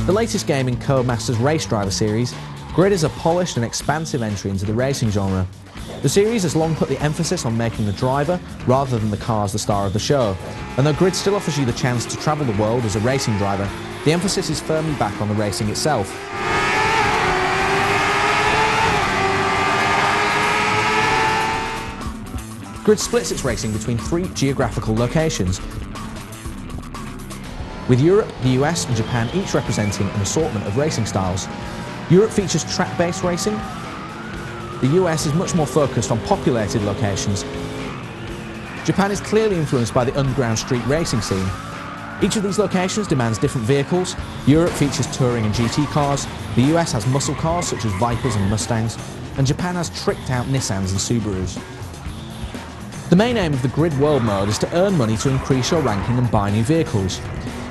The latest game in Codemasters' Race Driver series, Grid is a polished and expansive entry into the racing genre. The series has long put the emphasis on making the driver, rather than the cars, the star of the show. And though Grid still offers you the chance to travel the world as a racing driver, the emphasis is firmly back on the racing itself. Grid splits its racing between 3 geographical locations, with Europe, the US and Japan each representing an assortment of racing styles. Europe features track-based racing. The US is much more focused on populated locations. Japan is clearly influenced by the underground street racing scene. Each of these locations demands different vehicles. Europe features touring and GT cars, the US has muscle cars such as Vipers and Mustangs, and Japan has tricked-out Nissans and Subarus. The main aim of the Grid World mode is to earn money to increase your ranking and buy new vehicles.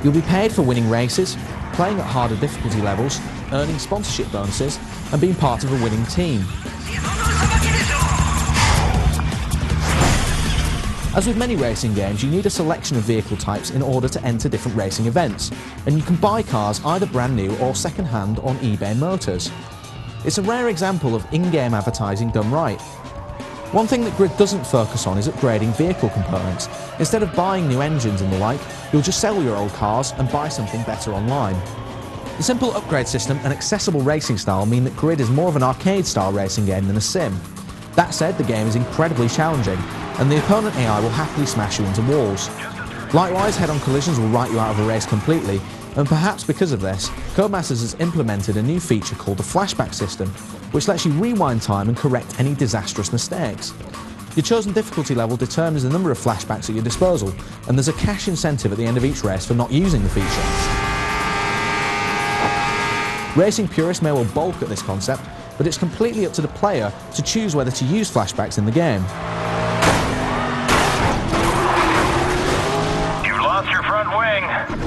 You'll be paid for winning races, playing at harder difficulty levels, earning sponsorship bonuses, and being part of a winning team. As with many racing games, you need a selection of vehicle types in order to enter different racing events, and you can buy cars either brand new or second-hand on eBay Motors. It's a rare example of in-game advertising done right. One thing that Grid doesn't focus on is upgrading vehicle components. Instead of buying new engines and the like, you'll just sell your old cars and buy something better online. The simple upgrade system and accessible racing style mean that Grid is more of an arcade-style racing game than a sim. That said, the game is incredibly challenging, and the opponent AI will happily smash you into walls. Likewise, head-on collisions will write you out of a race completely, and perhaps because of this, Codemasters has implemented a new feature called the flashback system, which lets you rewind time and correct any disastrous mistakes. Your chosen difficulty level determines the number of flashbacks at your disposal, and there's a cash incentive at the end of each race for not using the feature. Racing purists may well balk at this concept, but it's completely up to the player to choose whether to use flashbacks in the game. You've lost your front wing.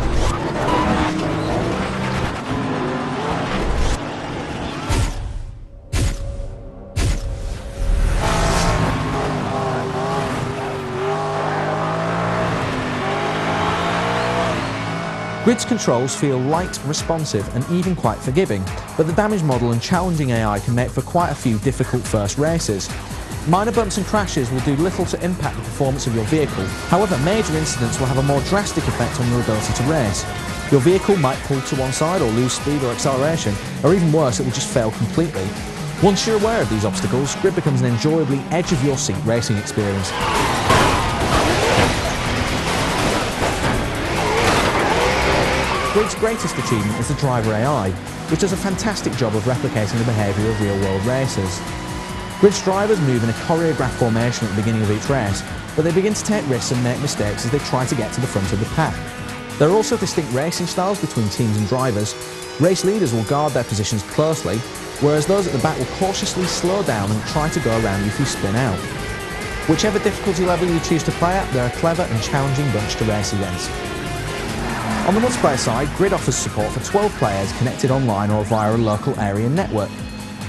Grid's controls feel light, responsive and even quite forgiving, but the damage model and challenging AI can make for quite a few difficult first races. Minor bumps and crashes will do little to impact the performance of your vehicle, however major incidents will have a more drastic effect on your ability to race. Your vehicle might pull to one side or lose speed or acceleration, or even worse, it will just fail completely. Once you're aware of these obstacles, Grid becomes an enjoyably edge-of-your-seat racing experience. Grid's greatest achievement is the driver AI, which does a fantastic job of replicating the behaviour of real-world racers. Grid's drivers move in a choreographed formation at the beginning of each race, but they begin to take risks and make mistakes as they try to get to the front of the pack. There are also distinct racing styles between teams and drivers. Race leaders will guard their positions closely, whereas those at the back will cautiously slow down and try to go around you if you spin out. Whichever difficulty level you choose to play at, they're a clever and challenging bunch to race against. On the multiplayer side, Grid offers support for 12 players connected online or via a local area network.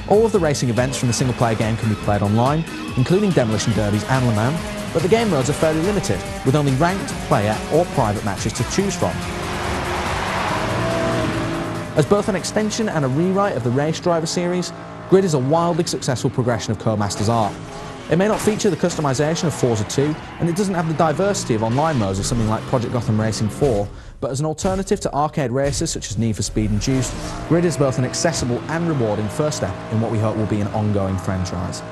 All of the racing events from the single-player game can be played online, including demolition derbies and Le Mans, but the game modes are fairly limited, with only ranked, player or private matches to choose from. As both an extension and a rewrite of the Race Driver series, Grid is a wildly successful progression of Codemasters' art. It may not feature the customization of Forza 2, and it doesn't have the diversity of online modes of something like Project Gotham Racing 4, but as an alternative to arcade races such as Need for Speed and Juiced, Grid is both an accessible and rewarding first step in what we hope will be an ongoing franchise.